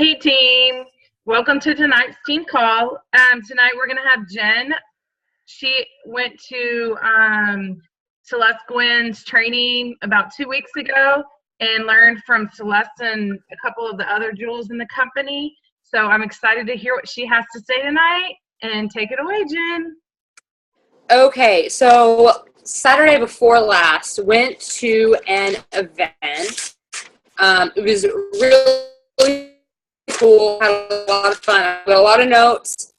Hey team, welcome to tonight's team call. Tonight we're gonna have Jen. She went to Celeste Gwynn's training about 2 weeks ago and learned from Celeste and a couple of the other jewels in the company. So I'm excited to hear what she has to say tonight, and take it away, Jen. Okay, so Saturday before last, went to an event. It was really cool, had a lot of fun. I got a lot of notes.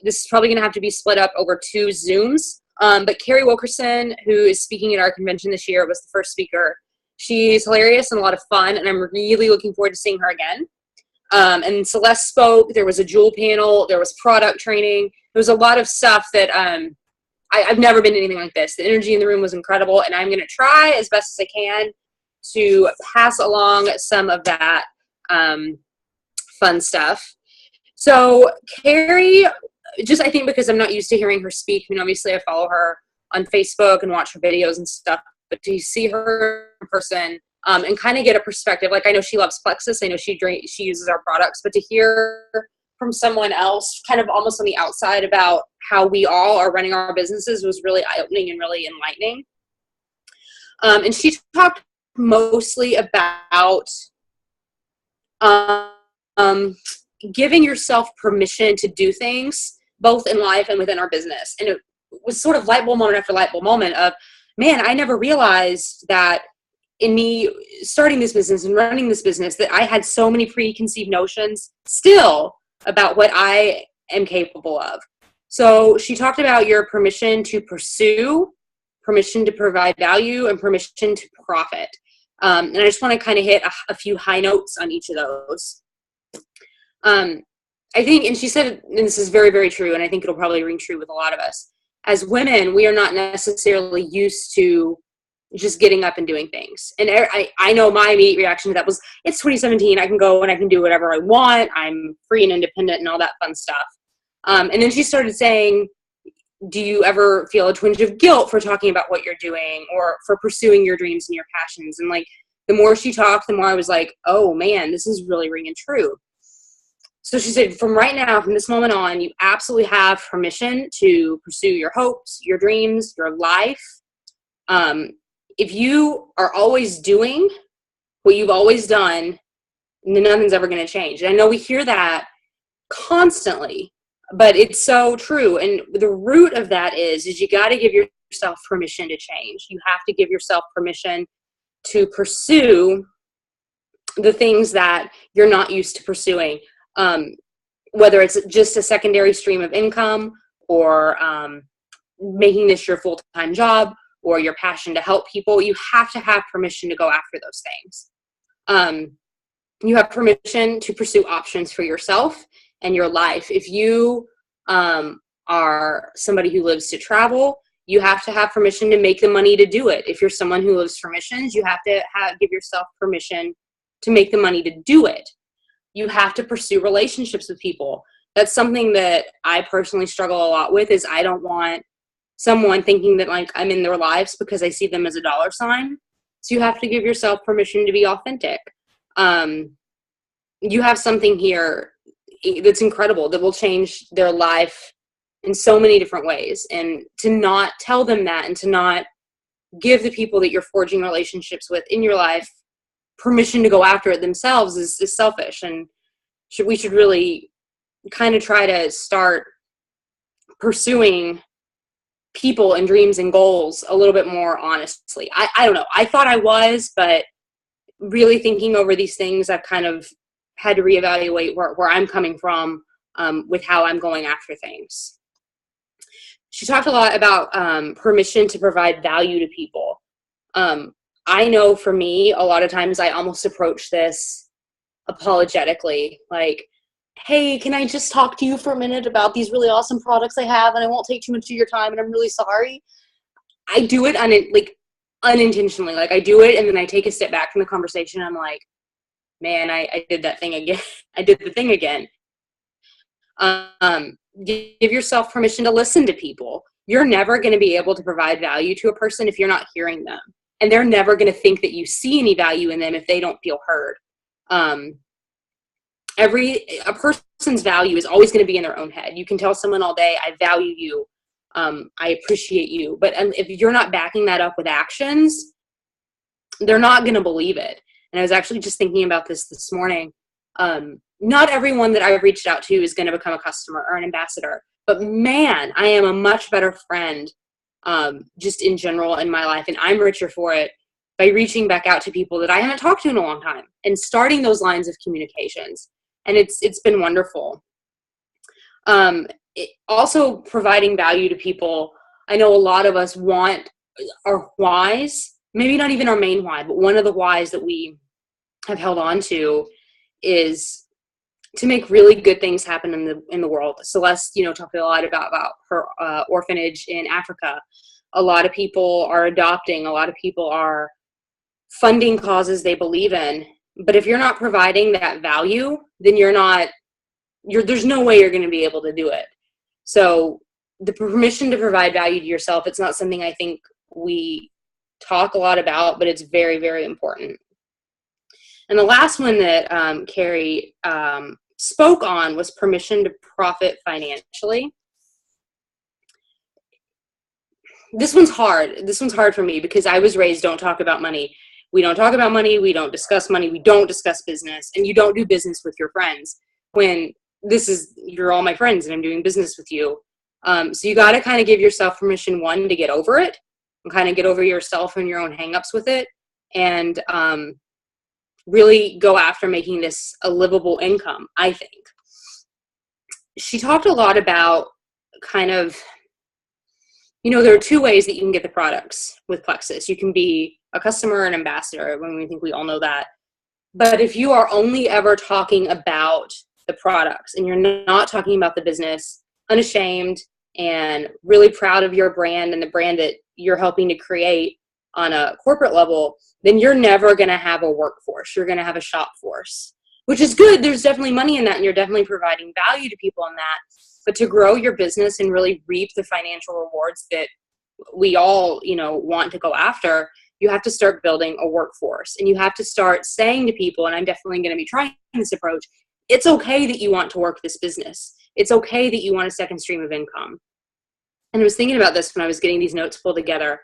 This is probably going to have to be split up over 2 Zooms. But Carrie Wilkerson, who is speaking at our convention this year, was the first speaker. She's hilarious and a lot of fun, and I'm really looking forward to seeing her again. And Celeste spoke. There was a jewel panel. There was product training. There was a lot of stuff that I've never been to anything like this. The energy in the room was incredible, and I'm going to try as best as I can to pass along some of that fun stuff. So Carrie, just I think because I'm not used to hearing her speak, I mean, obviously I follow her on Facebook and watch her videos and stuff, but to see her in person and kind of get a perspective, like I know she loves Plexus, I know she uses our products, but to hear from someone else kind of almost on the outside about how we all are running our businesses was really eye-opening and really enlightening. And she talked mostly about giving yourself permission to do things both in life and within our business. And it was sort of light bulb moment after light bulb moment of, man, I never realized that in me starting this business and running this business that I had so many preconceived notions still about what I am capable of. So she talked about your permission to pursue, permission to provide value, and permission to profit. And I just want to kind of hit a few high notes on each of those. I think, and she said, and this is very, very true, and I think it'll probably ring true with a lot of us. As women, we are not necessarily used to just getting up and doing things. And I know my immediate reaction to that was, it's 2017, I can go and I can do whatever I want, I'm free and independent and all that fun stuff. And then she started saying, do you ever feel a twinge of guilt for talking about what you're doing or for pursuing your dreams and your passions? And like, the more she talked, the more I was like, oh man, this is really ringing true. So she said, from right now, from this moment on, you absolutely have permission to pursue your hopes, your dreams, your life. If you are always doing what you've always done, nothing's ever going to change. And I know we hear that constantly, but it's so true. And the root of that is you got to give yourself permission to change. You have to give yourself permission to pursue the things that you're not used to pursuing. Whether it's just a secondary stream of income or making this your full-time job or your passion to help people, you have to have permission to go after those things. You have permission to pursue options for yourself and your life. If you are somebody who lives to travel, you have to have permission to make the money to do it. If you're someone who lives for missions, you have to give yourself permission to make the money to do it. You have to pursue relationships with people. That's something that I personally struggle a lot with, is I don't want someone thinking that like I'm in their lives because I see them as a dollar sign. So you have to give yourself permission to be authentic. You have something here that's incredible that will change their life in so many different ways. And to not tell them that and to not give the people that you're forging relationships with in your life permission to go after it themselves is selfish. And we should really kind of try to start pursuing people and dreams and goals a little bit more honestly. I don't know. I thought I was, but really thinking over these things, I've kind of had to reevaluate where I'm coming from with how I'm going after things. She talked a lot about permission to provide value to people. I know for me, a lot of times I almost approach this apologetically, like, hey, can I just talk to you for a minute about these really awesome products I have, and I won't take too much of your time, and I'm really sorry. I do it unintentionally. Like, I do it, and then I take a step back from the conversation. I'm like, man, I did that thing again. I did the thing again. Give yourself permission to listen to people. You're never going to be able to provide value to a person if you're not hearing them. And they're never going to think that you see any value in them if they don't feel heard. a person's value is always going to be in their own head. You can tell someone all day, I value you, I appreciate you. But if you're not backing that up with actions, they're not going to believe it. And I was actually just thinking about this morning. Not everyone that I've reached out to is going to become a customer or an ambassador. But man, I am a much better friend just in general in my life. And I'm richer for it by reaching back out to people that I haven't talked to in a long time and starting those lines of communications. And it's been wonderful. Also providing value to people. I know a lot of us want our whys, maybe not even our main why, but one of the whys that we have held on to is to make really good things happen in the world. Celeste, talked a lot about her orphanage in Africa. A lot of people are adopting. A lot of people are funding causes they believe in. But if you're not providing that value, then there's no way you're going to be able to do it. So the permission to provide value to yourself, it's not something I think we talk a lot about, but it's very, very important. And the last one that Carrie spoke on was permission to profit financially. This one's hard. This one's hard for me because I was raised, don't talk about money. We don't talk about money. We don't discuss money. We don't discuss business. And you don't do business with your friends when you're all my friends and I'm doing business with you. So you got to kind of give yourself permission, one, to get over it and kind of get over yourself and your own hangups with it. And really go after making this a livable income, I think. She talked a lot about kind of, there are two ways that you can get the products with Plexus. You can be a customer or an ambassador, when we think we all know that. But if you are only ever talking about the products and you're not talking about the business, unashamed and really proud of your brand and the brand that you're helping to create on a corporate level, then you're never going to have a workforce. You're going to have a shop force, which is good. There's definitely money in that, and you're definitely providing value to people in that. But to grow your business and really reap the financial rewards that we all, want to go after, you have to start building a workforce. And you have to start saying to people, and I'm definitely going to be trying this approach, it's okay that you want to work this business. It's okay that you want a second stream of income. And I was thinking about this when I was getting these notes pulled together.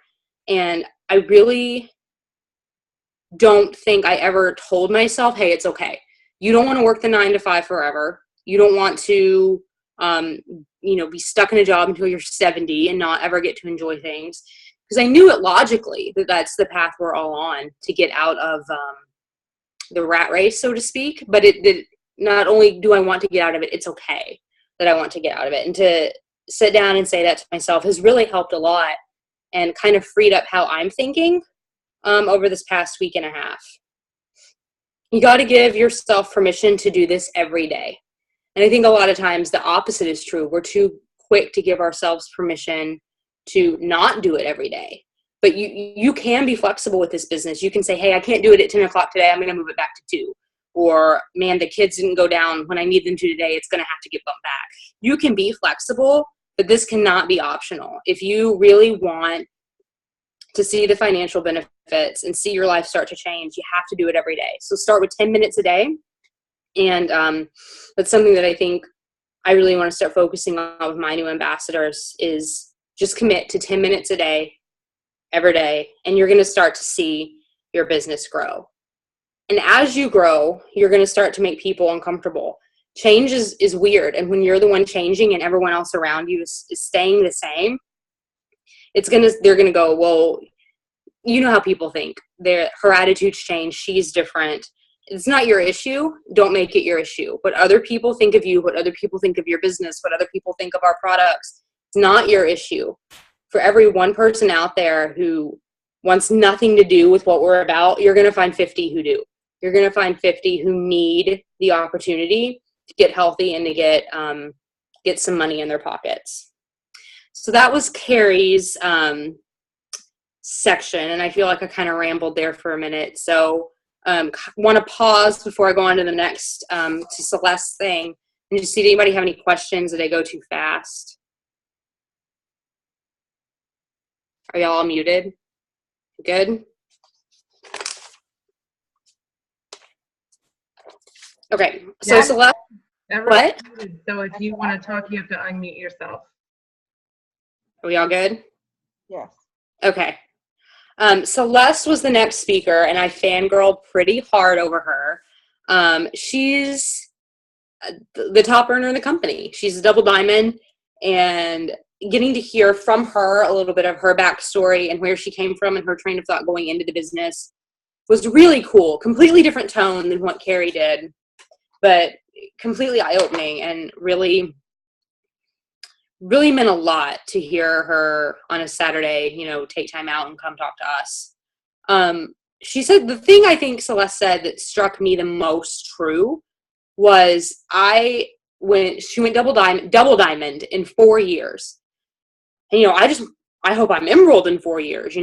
And I really don't think I ever told myself, hey, it's okay. You don't want to work the 9 to 5 forever. You don't want to, be stuck in a job until you're 70 and not ever get to enjoy things. Because I knew it logically that that's the path we're all on to get out of the rat race, so to speak. But not only do I want to get out of it, it's okay that I want to get out of it. And to sit down and say that to myself has really helped a lot and kind of freed up how I'm thinking over this past week and a half. You got to give yourself permission to do this every day. And I think a lot of times the opposite is true. We're too quick to give ourselves permission to not do it every day. But you can be flexible with this business. You can say, hey, I can't do it at 10 o'clock today. I'm going to move it back to 2. Or, man, the kids didn't go down when I need them to today. It's going to have to get bumped back. You can be flexible, but this cannot be optional. If you really want to see the financial benefits and see your life start to change, you have to do it every day. So start with 10 minutes a day. And that's something that I think I really want to start focusing on with my new ambassadors is just commit to 10 minutes a day, every day, and you're going to start to see your business grow. And as you grow, you're going to start to make people uncomfortable. Change is weird. And when you're the one changing and everyone else around you is staying the same, they're going to go, well, you know how people think. Her attitude's changed. She's different. It's not your issue. Don't make it your issue. What other people think of you, what other people think of your business, what other people think of our products, it's not your issue. For every one person out there who wants nothing to do with what we're about, you're going to find 50 who do. You're going to find 50 who need the opportunity to get healthy and to get some money in their pockets. So that was Carrie's section, and I feel like I kind of rambled there for a minute. So want to pause before I go on to the next to Celeste's thing and just see if anybody have any questions. Did I go too fast? Are y'all all muted? Good? Okay. So Yes. Celeste, what? So if you want to talk, you have to unmute yourself. Are we all good? Yes. Okay. Celeste was the next speaker, and I fangirled pretty hard over her. She's the top earner in the company. She's a double diamond, and getting to hear from her a little bit of her backstory and where she came from and her train of thought going into the business was really cool. Completely different tone than what Carrie did, but completely eye-opening, and really meant a lot to hear her on a Saturday, take time out and come talk to us. She said the thing I think Celeste said that struck me the most true was she went double diamond in 4 years. And, I hope I'm emerald in 4 years,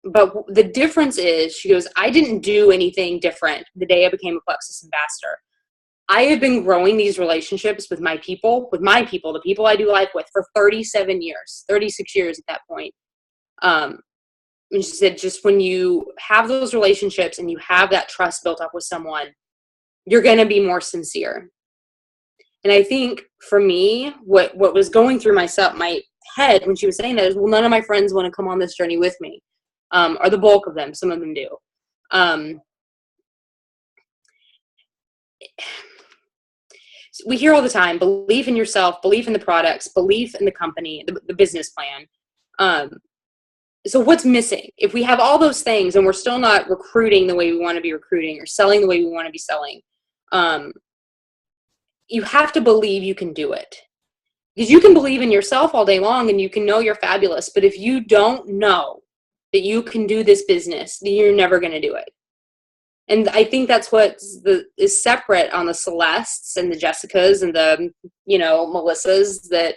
But the difference is, she goes, I didn't do anything different the day I became a Plexus ambassador. I have been growing these relationships with my people, the people I do life with, for 36 years at that point. And she said, just when you have those relationships and you have that trust built up with someone, you're going to be more sincere. And I think for me, what was going through my head when she was saying that is, well, none of my friends want to come on this journey with me, or the bulk of them. Some of them do. We hear all the time, believe in yourself, belief in the products, belief in the company, the business plan. So what's missing? If we have all those things and we're still not recruiting the way we want to be recruiting or selling the way we want to be selling, you have to believe you can do it. Because you can believe in yourself all day long and you can know you're fabulous, but if you don't know that you can do this business, then you're never going to do it. And I think that's what is separate on the Celestes and the Jessicas and the, Melissas, that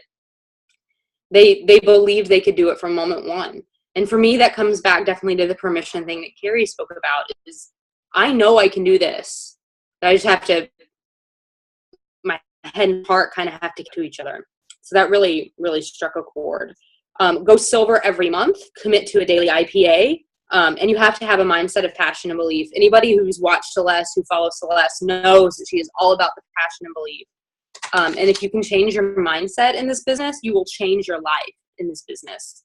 they believed they could do it from moment one. And for me, that comes back definitely to the permission thing that Carrie spoke about, is I know I can do this. I just have to, my head and heart kind of have to get to each other. So that really, really struck a chord. Go silver every month, commit to a daily IPA. And you have to have a mindset of passion and belief. Anybody who's watched Celeste, who follows Celeste, knows that she is all about the passion and belief. And if you can change your mindset in this business, you will change your life in this business.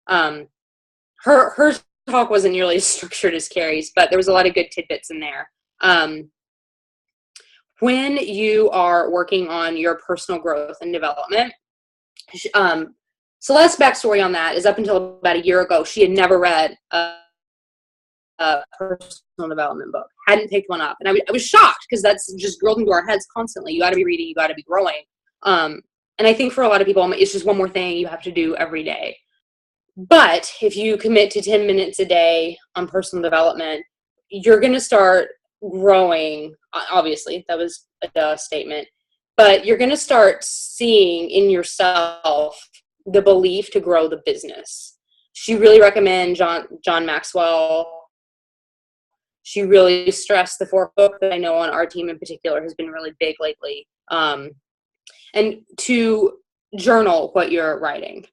Her talk wasn't nearly as structured as Carrie's, but there was a lot of good tidbits in there. When you are working on your personal growth and development, Celeste's backstory on that is up until about a year ago, she had never read a personal development book, hadn't picked one up. And I was shocked, because that's just drilled into our heads constantly. You got to be reading, you got to be growing. And I think for a lot of people, it's just one more thing you have to do every day. But if you commit to 10 minutes a day on personal development, you're going to start growing. Obviously, that was a duh statement. But you're going to start seeing in yourself the belief to grow the business. She really recommended John Maxwell. She really stressed the 4 book that I know on our team in particular has been really big lately. And to journal what you're writing.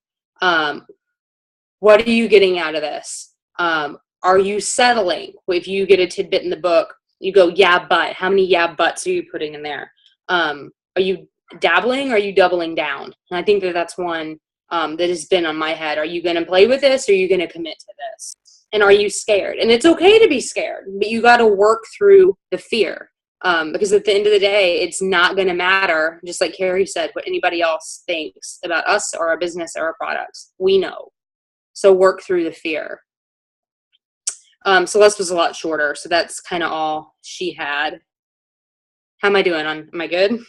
What are you getting out of this? Are you settling? If you get a tidbit in the book, you go, yeah, but. How many yeah, buts are you putting in there? Are you dabbling? Or are you doubling down? And I think that's one that has been on my head. Are you going to play with this, or are you going to commit to this? And are you scared? And it's okay to be scared, but you got to work through the fear. Because at the end of the day, it's not going to matter, just like Carrie said, what anybody else thinks about us or our business or our products. We know. So work through the fear. Celeste was a lot shorter, so that's kind of all she had. How am I doing? Am I good?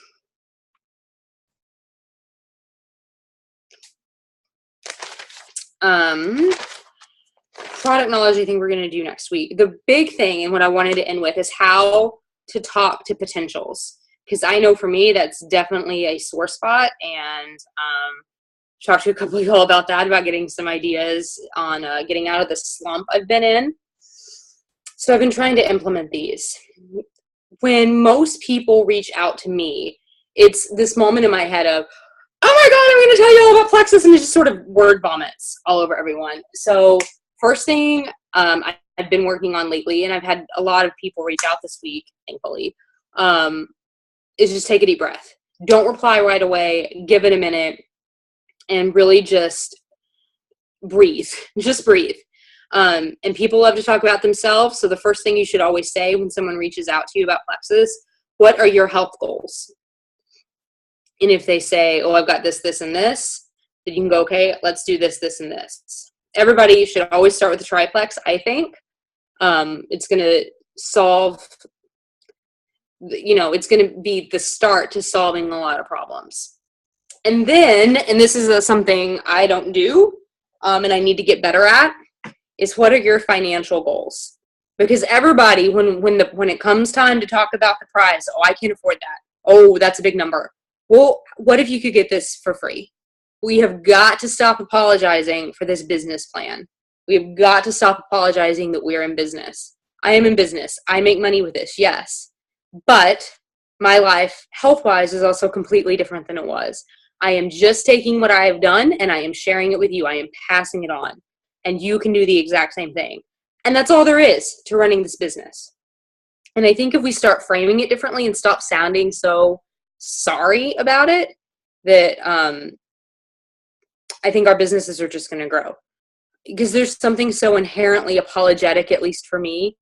Product knowledge, I think we're going to do next week. The big thing, and what I wanted to end with, is how to talk to potentials. Because I know for me, that's definitely a sore spot. And talked to a couple of people about that, about getting some ideas on getting out of the slump I've been in. So I've been trying to implement these. When most people reach out to me, it's this moment in my head of, oh my God, I'm going to tell you all about Plexus, and it just sort of word vomits all over everyone. So first thing I've been working on lately, and I've had a lot of people reach out this week, thankfully, is just take a deep breath. Don't reply right away. Give it a minute and really just breathe. Just breathe. And people love to talk about themselves. So the first thing you should always say when someone reaches out to you about Plexus, what are your health goals? And if they say, oh, I've got this, this, and this, then you can go, okay, let's do this, this, and this. Everybody should always start with the triplex, I think. It's going to solve, it's going to be the start to solving a lot of problems. And then, and this is something I don't do, and I need to get better at, is what are your financial goals? Because everybody, when it comes time to talk about the price, oh, I can't afford that. Oh, that's a big number. Well, what if you could get this for free? We have got to stop apologizing for this business plan. We've got to stop apologizing that we're in business. I am in business. I make money with this, yes. But my life, health-wise, is also completely different than it was. I am just taking what I have done and I am sharing it with you. I am passing it on. And you can do the exact same thing. And that's all there is to running this business. And I think if we start framing it differently and stop sounding so sorry about it, that I think our businesses are just going to grow. Because there's something so inherently apologetic, at least for me,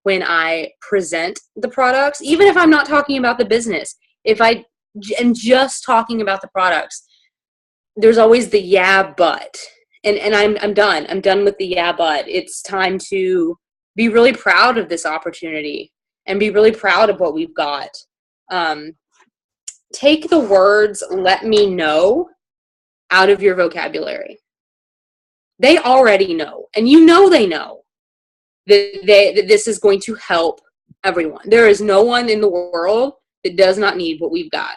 when I present the products, even if I'm not talking about the business. If I am just talking about the products, there's always the yeah, but. And I'm done. I'm done with the yeah, but. It's time to be really proud of this opportunity and be really proud of what we've got. Take the words, let me know, out of your vocabulary. They already know, and you know they know that this is going to help everyone. There is no one in the world that does not need what we've got.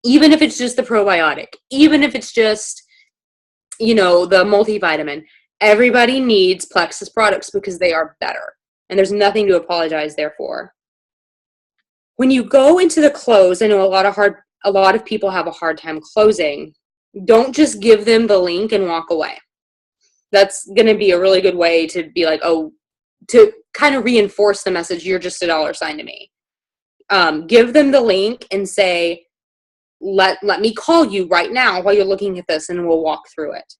Even if it's just the probiotic, even if it's just, the multivitamin, everybody needs Plexus products because they are better, and there's nothing to apologize there for. When you go into the close, I know a lot of people have a hard time closing. Don't just give them the link and walk away. That's going to be a really good way to be like, to kind of reinforce the message, you're just $1 to me. Give them the link and say, let me call you right now while you're looking at this, and we'll walk through it.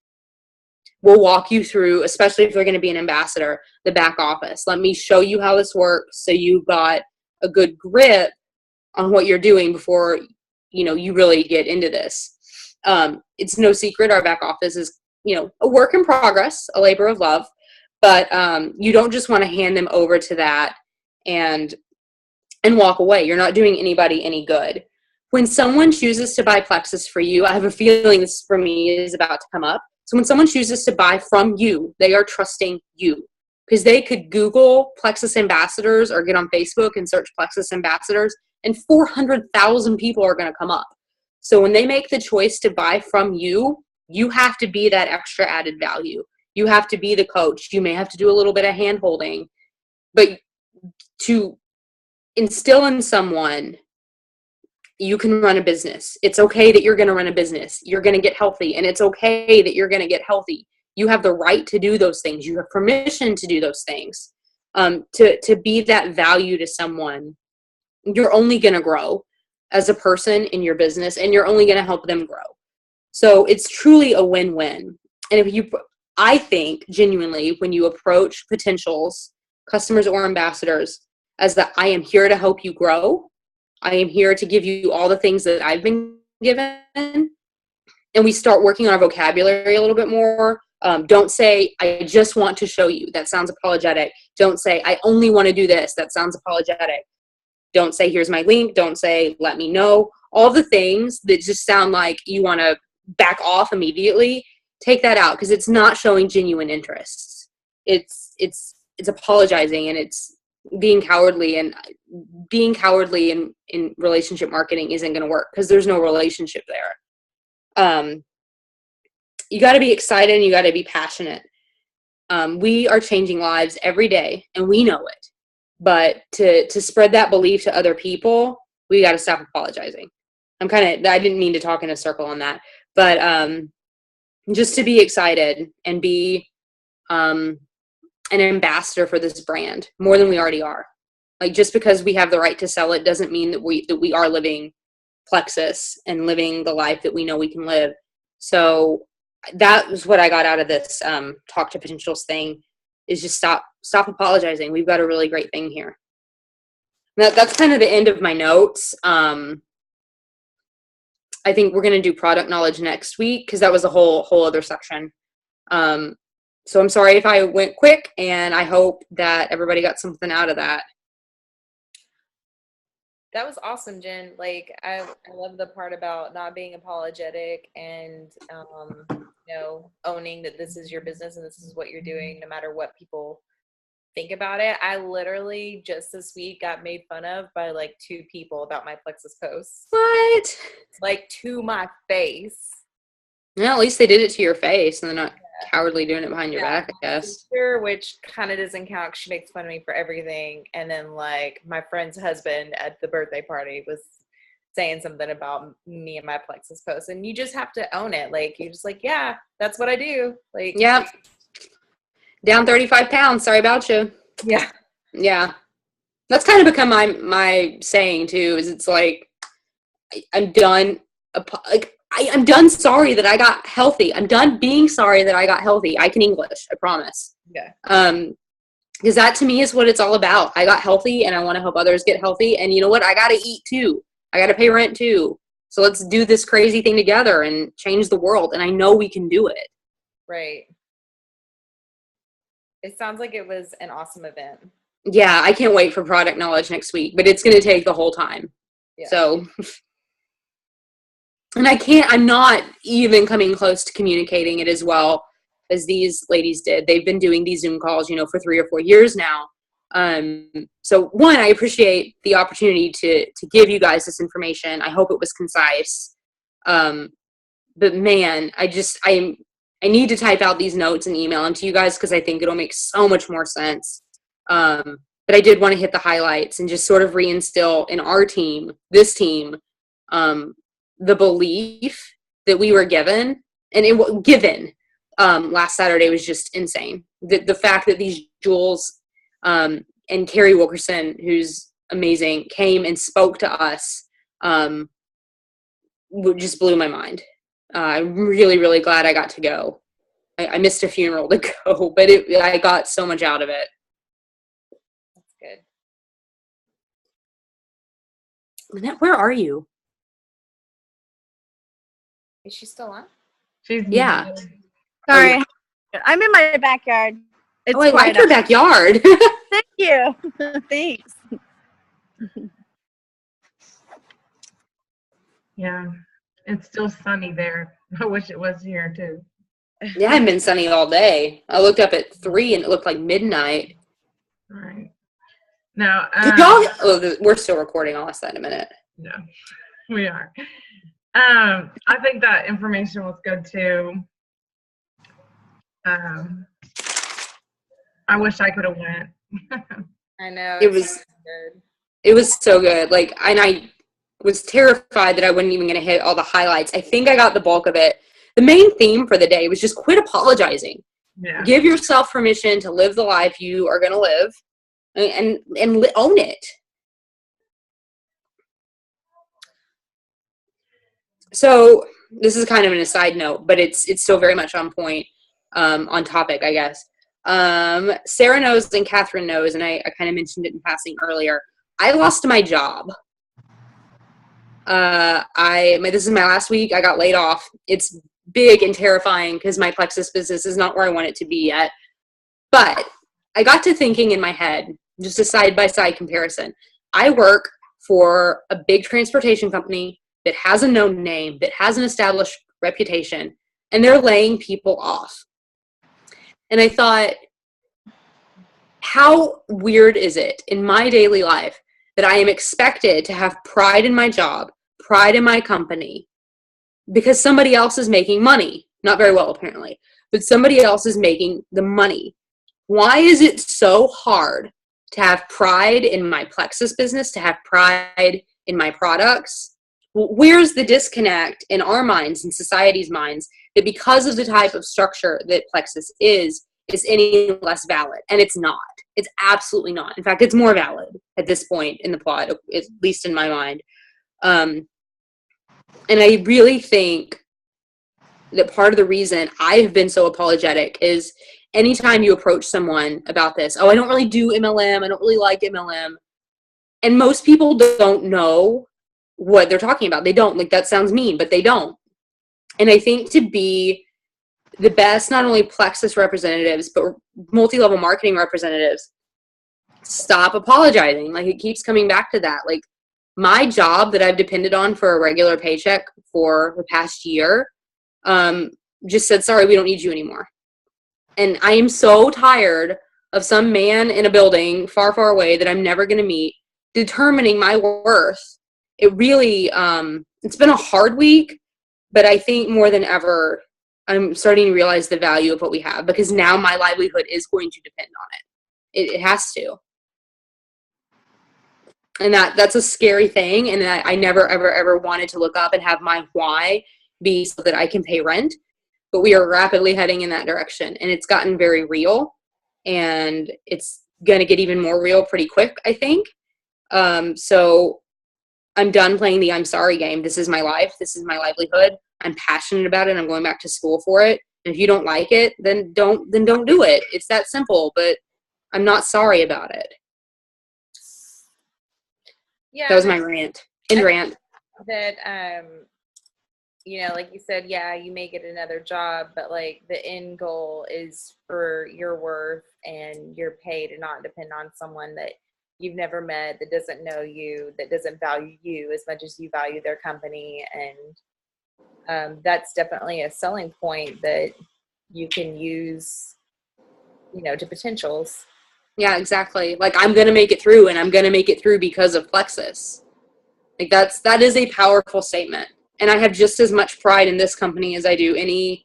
We'll walk you through, especially if they're going to be an ambassador, the back office. Let me show you how this works so you've got a good grip on what you're doing before, you really get into this. It's no secret our back office is, a work in progress, a labor of love, but you don't just want to hand them over to that and walk away. You're not doing anybody any good. When someone chooses to buy Plexus for you, I have a feeling this for me is about to come up. So when someone chooses to buy from you, they are trusting you, because they could Google Plexus ambassadors or get on Facebook and search Plexus ambassadors, and 400,000 people are going to come up. So when they make the choice to buy from you, you have to be that extra added value. You have to be the coach. You may have to do a little bit of hand holding, but to instill in someone, you can run a business. It's okay that you're going to run a business. You're going to get healthy, and it's okay that you're going to get healthy. You have the right to do those things. You have permission to do those things. To be that value to someone, you're only going to grow as a person in your business, and you're only going to help them grow. So it's truly a win-win. And I think genuinely, when you approach potentials, customers or ambassadors, as that I am here to help you grow, I am here to give you all the things that I've been given, and we start working on our vocabulary a little bit more. Don't say, I just want to show you. That sounds apologetic. Don't say, I only want to do this. That sounds apologetic. Don't say, here's my link. Don't say, let me know. All the things that just sound like you want to back off immediately, take that out, because it's not showing genuine interest. It's apologizing, and it's being cowardly, and being cowardly in relationship marketing isn't going to work because there's no relationship there. You got to be excited, and you got to be passionate. We are changing lives every day, and we know it. But to spread that belief to other people, we got to stop apologizing. I didn't mean to talk in a circle on that, but just to be excited and be an ambassador for this brand more than we already are. Like, just because we have the right to sell it doesn't mean that we are living plexus and living the life that we know we can live. So that was what I got out of this talk to potentials thing, is just stop apologizing. We've got a really great thing here. That's kind of the end of my notes. I think we're going to do product knowledge next week, because that was a whole other section. So I'm sorry if I went quick, and I hope that everybody got something out of that. That was awesome, Jen. Like, I love the part about not being apologetic and, owning that this is your business and this is what you're doing, no matter what people think about it. I literally just this week got made fun of by like 2 people about my Plexus posts. What? Like, to my face. Well, at least they did it to your face, and they're not cowardly doing it behind your back, I guess. Sister, which kind of doesn't count, 'cause she makes fun of me for everything. And then, like, my friend's husband at the birthday party was saying something about me and my Plexus post. And you just have to own it. Like, you're just like, yeah, that's what I do. Like, yeah. Down 35 pounds. Sorry about you. Yeah. Yeah. That's kind of become my saying too, is it's like, I'm done. I'm done sorry that I got healthy. I'm done being sorry that I got healthy. I can English, I promise. Yeah. Because that to me is what it's all about. I got healthy, and I want to help others get healthy. And you know what? I got to eat too. I got to pay rent too. So let's do this crazy thing together and change the world. And I know we can do it. Right. It sounds like it was an awesome event. Yeah, I can't wait for product knowledge next week, but it's going to take the whole time. Yeah. So, and I'm not even coming close to communicating it as well as these ladies did. They've been doing these Zoom calls, for 3 or 4 years now. So one, I appreciate the opportunity to give you guys this information. I hope it was concise. But man, I need to type out these notes and email them to you guys, because I think it'll make so much more sense. But I did want to hit the highlights and just sort of reinstill in our team, this team, the belief that we were given, and last Saturday was just insane. The fact that these Jules and Carrie Wilkerson, who's amazing, came and spoke to us, just blew my mind. I'm really, really glad I got to go. I missed a funeral to go, but I got so much out of it. That's good. Lynette, where are you? Is she still on? Yeah. Sorry. I'm in my backyard. It's I like your backyard. Thank you. Thanks. Yeah. It's still sunny there. I wish it was here too. Yeah, I've been sunny all day. I looked up at 3 and it looked like midnight. All right. Now, we're still recording. I'll ask that in a minute. No, we are. I think that information was good too. I wish I could have went. I know. It was so good. Like, and I was terrified that I wasn't even going to hit all the highlights. I think I got the bulk of it. The main theme for the day was just quit apologizing. Yeah. Give yourself permission to live the life you are going to live, and own it. So this is kind of an aside note, but it's still very much on point, on topic, I guess. Sarah knows and Catherine knows, and I kind of mentioned it in passing earlier. I lost my job. This is my last week. I got laid off. It's big and terrifying because my Plexus business is not where I want it to be yet. But I got to thinking in my head, just a side-by-side comparison. I work for a big transportation company that has a known name, that has an established reputation, and they're laying people off. And I thought, how weird is it in my daily life that I am expected to have pride in my job, pride in my company, because somebody else is making money? Not very well, apparently, but somebody else is making the money. Why is it so hard to have pride in my Plexus business, to have pride in my products? Where's the disconnect in our minds and society's minds that because of the type of structure that Plexus is, is any less valid. And it's not. It's absolutely not. In fact, it's more valid at this point in the plot, at least in my mind. And I really think that part of the reason I've been so apologetic is anytime you approach someone about this, oh, I don't really do MLM, I don't really like MLM. And most people don't know what they're talking about. They don't. Like, that sounds mean, but they don't. And I think to be the best, not only Plexus representatives, but multi-level marketing representatives, stop apologizing. Like, it keeps coming back to that. Like, my job that I've depended on for a regular paycheck for the past year, just said, sorry, we don't need you anymore. And I am so tired of some man in a building far, far away that I'm never going to meet determining my worth. It really, it's been a hard week, but I think more than ever, I'm starting to realize the value of what we have, because now my livelihood is going to depend on it. It has to. And that's a scary thing. And I never, ever, ever wanted to look up and have my why be so that I can pay rent. But we are rapidly heading in that direction. And it's gotten very real. And it's going to get even more real pretty quick, I think. So I'm done playing the I'm sorry game. This is my life. This is my livelihood. I'm passionate about it. I'm going back to school for it. And if you don't like it, then don't do it. It's that simple. But I'm not sorry about it. Yeah, that was my rant. Rant. That you know, like you said, yeah, you may get another job, but like the end goal is for your worth and your pay to not depend on someone that you've never met, that doesn't know you, that doesn't value you as much as you value their company. And that's definitely a selling point that you can use, you know, to potentials. Yeah, exactly. Like, I'm going to make it through, and I'm going to make it through because of Plexus. Like, that is a powerful statement. And I have just as much pride in this company as I do any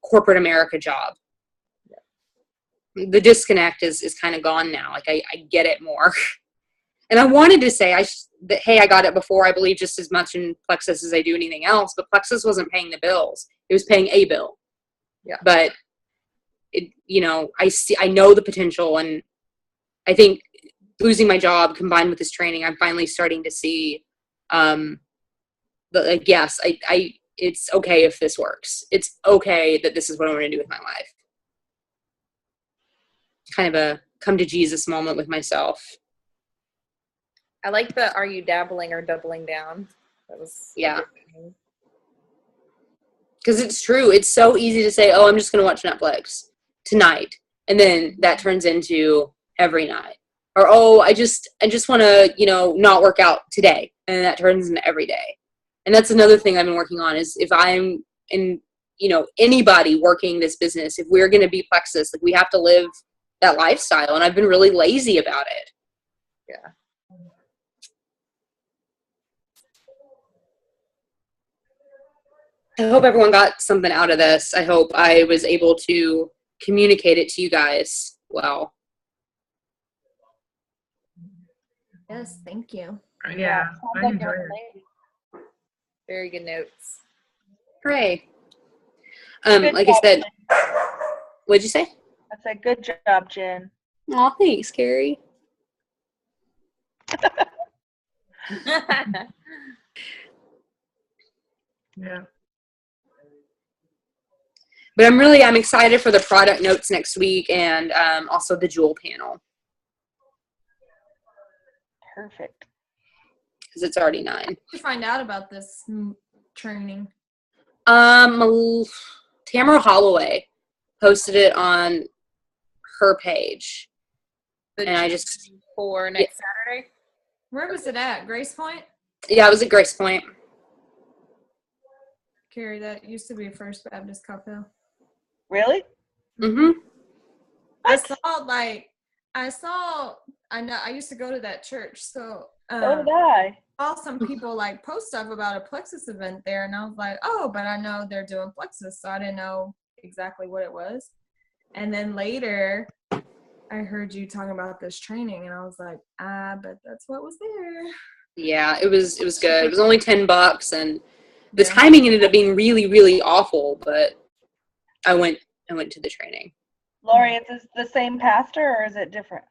corporate America job. Yeah. The disconnect is kind of gone now. Like, I get it more. And I wanted to say that, hey, I got it before. I believe just as much in Plexus as I do anything else. But Plexus wasn't paying the bills. It was paying a bill. Yeah. But you know, I know the potential, and I think losing my job combined with this training, I'm finally starting to see, yes, it's okay if this works. It's okay that this is what I want to do with my life. Kind of a come to Jesus moment with myself. I like the, are you dabbling or doubling down? That was, yeah. Because it's true. It's so easy to say, oh, I'm just going to watch Netflix tonight. And then that turns into every night. Or, oh, I just want to, you know, not work out today. And that turns into every day. And that's another thing I've been working on is if I'm in, you know, anybody working this business, if we're going to be Plexus, like, we have to live that lifestyle. And I've been really lazy about it. Yeah. I hope everyone got something out of this. I hope I was able to communicate it to you guys well. Yes, thank you. Yeah, I enjoyed it. Very good notes. Hooray. Good like job, I said, Jen. what'd you say? I said, good job, Jen. Aw, thanks, Carrie. Yeah. But I'm excited for the product notes next week and also the Jewel panel. Perfect. Because it's already 9. Did you find out about this training? Tamara Holloway posted it on her page. And I just... For next Saturday? Where was it at? Grace Point? Yeah, it was at Grace Point. Carrie, that used to be First Baptist Coppell. Really? Mm-hmm. I know I used to go to that church, so So did I. saw some people like post stuff about a Plexus event there, and I was like, oh, but I know they're doing Plexus, so I didn't know exactly what it was. And then later I heard you talking about this training, and I was like, I bet that's what was there. Yeah, it was good. It was only $10, and the timing ended up being really, really awful, but I went to the training. Lori, is this the same pastor or is it different?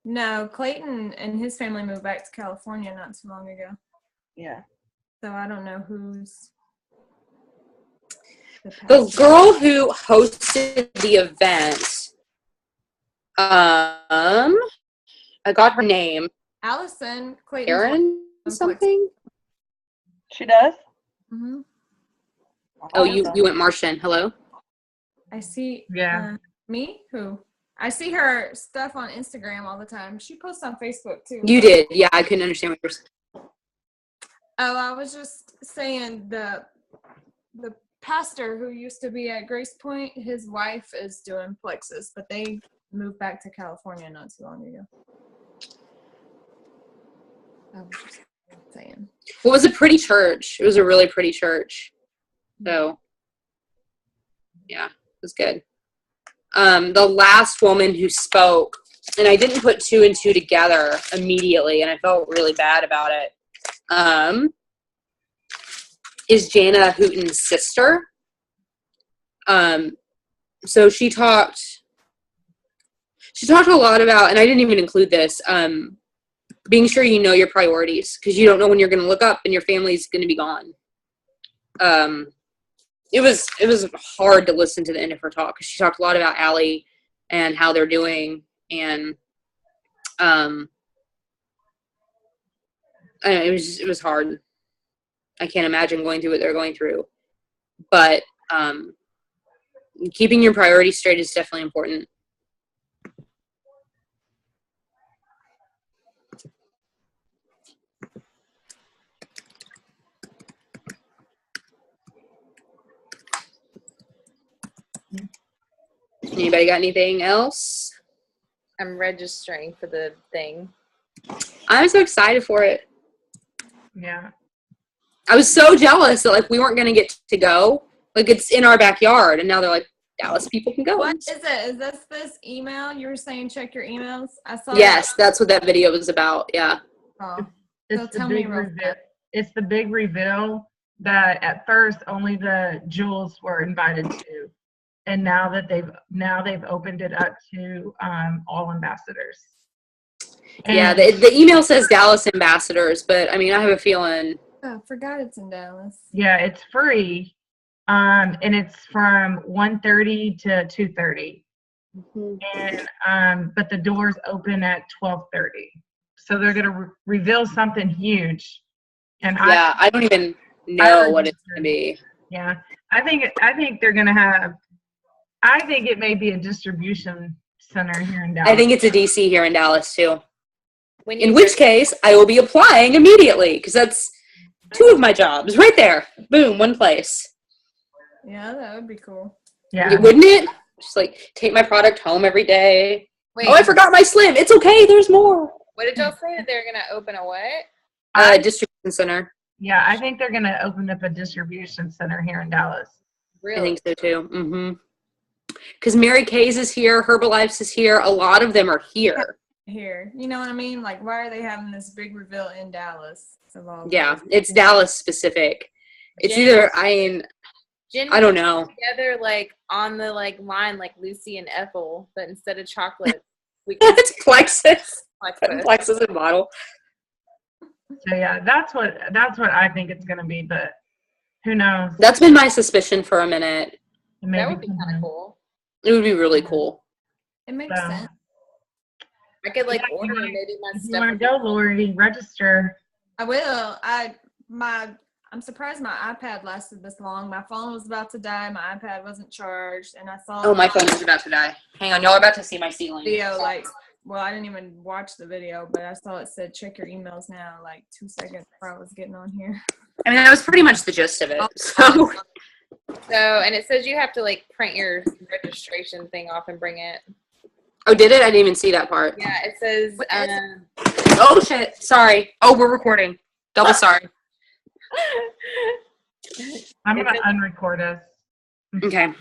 No, Clayton and his family moved back to California not too long ago. Yeah. So I don't know who's the The pastor. girl who hosted the event, I got her name. Allison, Clayton's Erin something? She does? Mm-hmm. Oh, you went Martian. Hello? I see. Yeah. Me? Who? I see her stuff on Instagram all the time. She posts on Facebook too. You did. Yeah, I couldn't understand what you were saying. Oh, I was just saying the pastor who used to be at Grace Point, his wife is doing Plexus, but they moved back to California not too long ago. I was just saying. Well, it was a pretty church. It was a really pretty church. So, yeah, it was good. The last woman who spoke, and I didn't put two and two together immediately, and I felt really bad about it, is Jana Hooten's sister. So she talked a lot about, and I didn't even include this, being sure you know your priorities, because you don't know when you're going to look up and your family's going to be gone. It was hard to listen to the end of her talk, because she talked a lot about Allie and how they're doing, and it was hard. I can't imagine going through what they're going through, but keeping your priorities straight is definitely important. Anybody got anything else? I'm registering for the thing. I'm so excited for it. Yeah. I was so jealous that like we weren't gonna get to go. Like it's in our backyard, and now they're like, Dallas people can go. What is it? Is this email? You were saying check your emails? I saw Yes, that's what that video was about. Yeah. Oh. It's So the tell me big real reveal. It's the big reveal that at first only the Jules were invited to, and now they've opened it up to all ambassadors. Yeah, And the email says Dallas ambassadors, but I mean, I have a feeling. Oh, I forgot it's in Dallas. yeah, it's free, and it's from 1:30 to 2:30, and but the doors open at 12:30, so they're gonna reveal something huge. And Yeah, I don't even know what it's gonna be. Yeah, I think they're gonna have. I think it may be a distribution center here in Dallas. I think it's a DC here in Dallas too. When you In which case, I will be applying immediately, because that's 2 of my jobs right there. Boom, one place. Yeah, that would be cool. Yeah, Wouldn't it? Just like take my product home every day. Wait, Oh, I forgot my Slim. It's okay. There's more. what did y'all say? They're gonna open a what? Distribution center. yeah. I think they're gonna open up a distribution center here in Dallas. Really? I think so too. Because Mary Kay's is here. Herbalife's is here. A lot of them are here. Here. You know what I mean? Like, why are they having this big reveal in Dallas? Of all Yeah, places? it's Dallas specific. It's Jen- either, Jen I don't know. together like on the like line like Lucy and Ethel, but instead of chocolate, we can It's Plexus. Plexus. Plexus and bottle. So yeah, that's what I think it's gonna be. But who knows? That's been my suspicion for a minute. It may That would be kind something. of cool. It would be really cool. It makes So, sense. I could like Yeah, order you maybe my If you stuff. want to go, Lori, register. I will. I'm surprised my iPad lasted this long. My phone was about to die. My iPad wasn't charged, and I saw Oh, my phone is about to die. Hang on, y'all are about to see my ceiling. video like. Well, I didn't even watch the video, but I saw it said check your emails now, like 2 seconds before I was getting on here. I mean, that was pretty much the gist of it. So, So, and it says you have to like print your registration thing off and bring it. oh, did it? I didn't even see that part. Yeah, it says. Oh, shit. Sorry. Oh, we're recording. Double sorry. I'm gonna unrecord us. Okay.